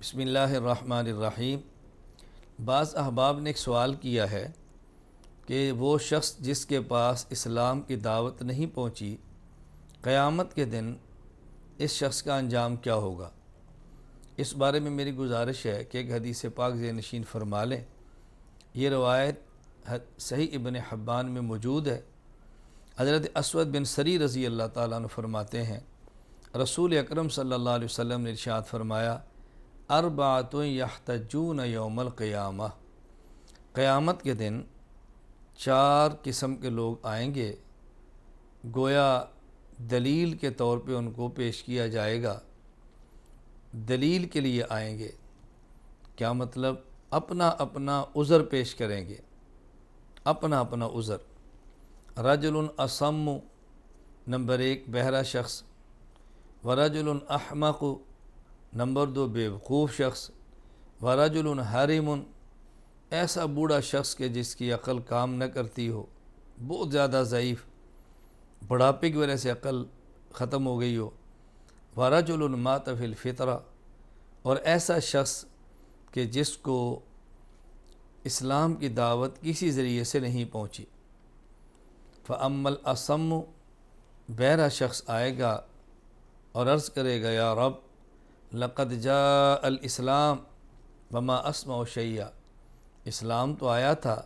بسم اللہ الرحمن الرحیم۔ بعض احباب نے ایک سوال کیا ہے کہ وہ شخص جس کے پاس اسلام کی دعوت نہیں پہنچی، قیامت کے دن اس شخص کا انجام کیا ہوگا؟ اس بارے میں میری گزارش ہے کہ ایک حدیث پاک ذہن نشین فرما لیں۔ یہ روایت صحیح ابن حبان میں موجود ہے۔ حضرت اسود بن سری رضی اللہ تعالیٰ عنہ فرماتے ہیں، رسول اکرم صلی اللہ علیہ وسلم نے ارشاد فرمایا، اربعۃ یحتجون یوم القیامہ، قیامت کے دن 4 قسم کے لوگ آئیں گے، گویا دلیل کے طور پہ ان کو پیش کیا جائے گا، دلیل کے لیے آئیں گے۔ کیا مطلب؟ اپنا اپنا عذر پیش کریں گے، اپنا اپنا عذر۔ رجل اصم، نمبر 1 بہرا شخص، ورجل احمق، نمبر 2 بیوقوف شخص، ورجل حرم، ایسا بوڑھا شخص کہ جس کی عقل کام نہ کرتی ہو، بہت زیادہ ضعیف، بڑھاپے کی وجہ سے عقل ختم ہو گئی ہو، ورجل مات فی الفطرہ، اور ایسا شخص کہ جس کو اسلام کی دعوت کسی ذریعے سے نہیں پہنچی۔ فَأَمَّا الْأَصَمُّ، بہرا شخص آئے گا اور عرض کرے گا، یا رب لقد جاء الاسلام وما اسمع شیئا، اسلام تو آیا تھا،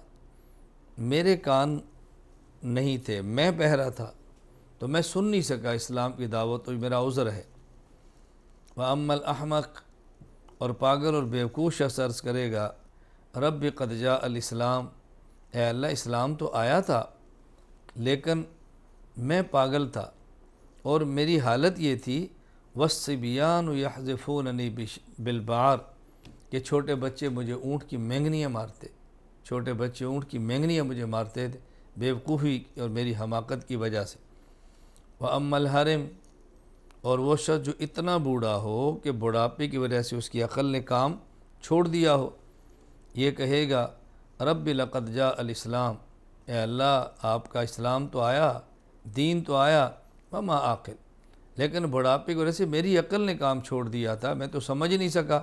میرے کان نہیں تھے، میں بہرا تھا تو میں سن نہیں سکا اسلام کی دعوت، تو میرا عذر ہے۔ وَأَمَّا الْأَحْمَقُ، اور پاگل اور بیوقوف شخص عرض کرے گا، رب قد جاء الاسلام، اے اللہ اسلام تو آیا تھا لیکن میں پاگل تھا اور میری حالت یہ تھی، وَالصِّبْيَانُ يَحْذِفُونَنِي بِالْبَعَرِ، کہ چھوٹے بچے مجھے اونٹ کی مینگنیاں مارتے، چھوٹے بچے اونٹ کی مینگنیاں مجھے مارتے تھے بیوقوفی اور میری حماقت کی وجہ سے۔ وَأَمَّا الْحَرِمُ، اور وہ شخص جو اتنا بوڑھا ہو کہ بڑھاپے کی وجہ سے اس کی عقل نے کام چھوڑ دیا ہو، یہ کہے گا، رب لقد جاء الاسلام، اے اللہ آپ کا اسلام تو آیا، دین تو آیا، وما عاقل، لیکن بڑھاپے کی وجہ سے میری عقل نے کام چھوڑ دیا تھا، میں تو سمجھ نہیں سکا۔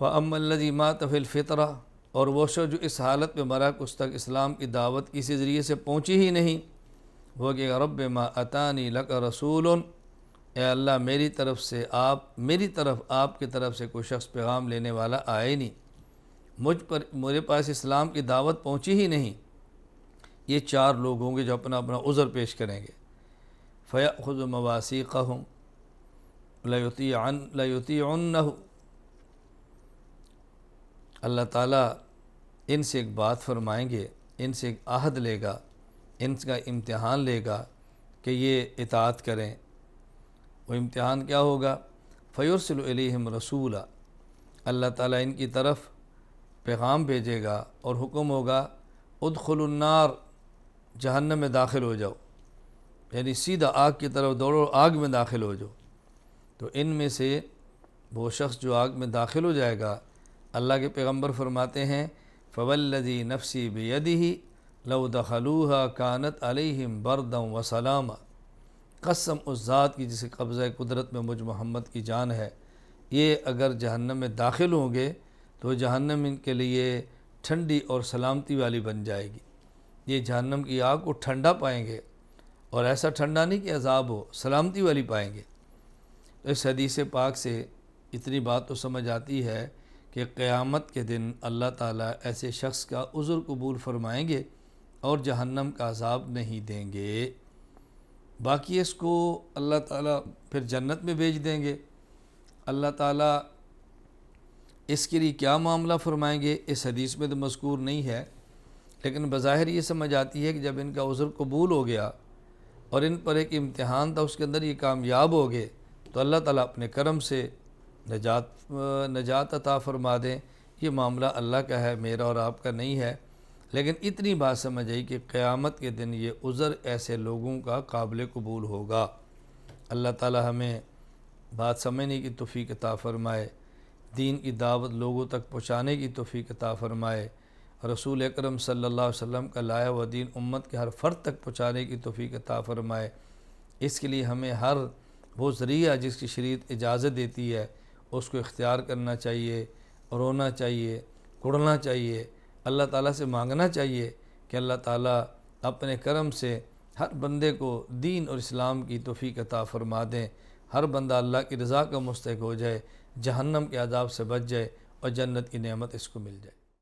وَأَمَّا الَّذِي مَاتَ فِي الْفِطْرَةِ، اور وہ شخص جو اس حالت میں مرا کہ اس تک اسلام کی دعوت کسی ذریعے سے پہنچی ہی نہیں، وہ کہ رب ما اتانی لک رسول، اے اللہ میری طرف آپ کی طرف سے کوئی شخص پیغام لینے والا آئے نہیں، میرے پاس اسلام کی دعوت پہنچی ہی نہیں۔ یہ 4 لوگ ہوں گے جو اپنا اپنا عذر پیش کریں گے۔ فَيَأْخُذُ مَوَاثِيقَهُمْ لَيُطِيعُنَّهُ، اللہ تعالیٰ ان سے ایک بات فرمائیں گے، ان سے ایک عہد لے گا، ان کا امتحان لے گا کہ یہ اطاعت کریں۔ وہ امتحان کیا ہوگا؟ فَيُرْسِلُ إِلَيْهِمْ رَسُولًا، اللہ تعالیٰ ان کی طرف پیغام بھیجے گا اور حکم ہوگا، ادخلوا النار، جہنم میں داخل ہو جاؤ، یعنی سیدھا آگ کی طرف دوڑو، آگ میں داخل ہو جاؤ۔ تو ان میں سے وہ شخص جو آگ میں داخل ہو جائے گا، اللہ کے پیغمبر فرماتے ہیں، فوالذی نفسی بیدہ لو دخلوها کانت علیہم بردا وسلاما، قسم اس ذات کی جسے قبضہ قدرت میں مجھ محمد کی جان ہے، یہ اگر جہنم میں داخل ہوں گے تو جہنم ان کے لیے ٹھنڈی اور سلامتی والی بن جائے گی، یہ جہنم کی آگ کو ٹھنڈا پائیں گے، اور ایسا ٹھنڈا نہیں کہ عذاب ہو، سلامتی والی پائیں گے۔ تو اس حدیث پاک سے اتنی بات تو سمجھ آتی ہے کہ قیامت کے دن اللہ تعالیٰ ایسے شخص کا عذر قبول فرمائیں گے اور جہنم کا عذاب نہیں دیں گے، باقی اس کو اللہ تعالیٰ پھر جنت میں بھیج دیں گے۔ اللہ تعالیٰ اس کے لیے کیا معاملہ فرمائیں گے اس حدیث میں تو مذکور نہیں ہے، لیکن بظاہر یہ سمجھ آتی ہے کہ جب ان کا عذر قبول ہو گیا اور ان پر ایک امتحان تھا، اس کے اندر یہ کامیاب ہو گئے، تو اللہ تعالیٰ اپنے کرم سے نجات عطا فرما دیں۔ یہ معاملہ اللہ کا ہے، میرا اور آپ کا نہیں ہے، لیکن اتنی بات سمجھ آئی کہ قیامت کے دن یہ عذر ایسے لوگوں کا قابل قبول ہوگا۔ اللہ تعالیٰ ہمیں بات سمجھنے کی توفیق عطا فرمائے، دین کی دعوت لوگوں تک پہنچانے کی توفیق عطا فرمائے، رسول اکرم صلی اللہ علیہ وسلم کا لایا ہوا دین امت کے ہر فرد تک پہنچانے کی توفیق عطا فرمائے۔ اس کے لیے ہمیں ہر وہ ذریعہ جس کی شریعت اجازت دیتی ہے اس کو اختیار کرنا چاہیے، رونا چاہیے، کڑنا چاہیے، اللہ تعالیٰ سے مانگنا چاہیے کہ اللہ تعالیٰ اپنے کرم سے ہر بندے کو دین اور اسلام کی توفیق عطا فرما دیں، ہر بندہ اللہ کی رضا کا مستحق ہو جائے، جہنم کے عذاب سے بچ جائے اور جنت کی نعمت اس کو مل جائے۔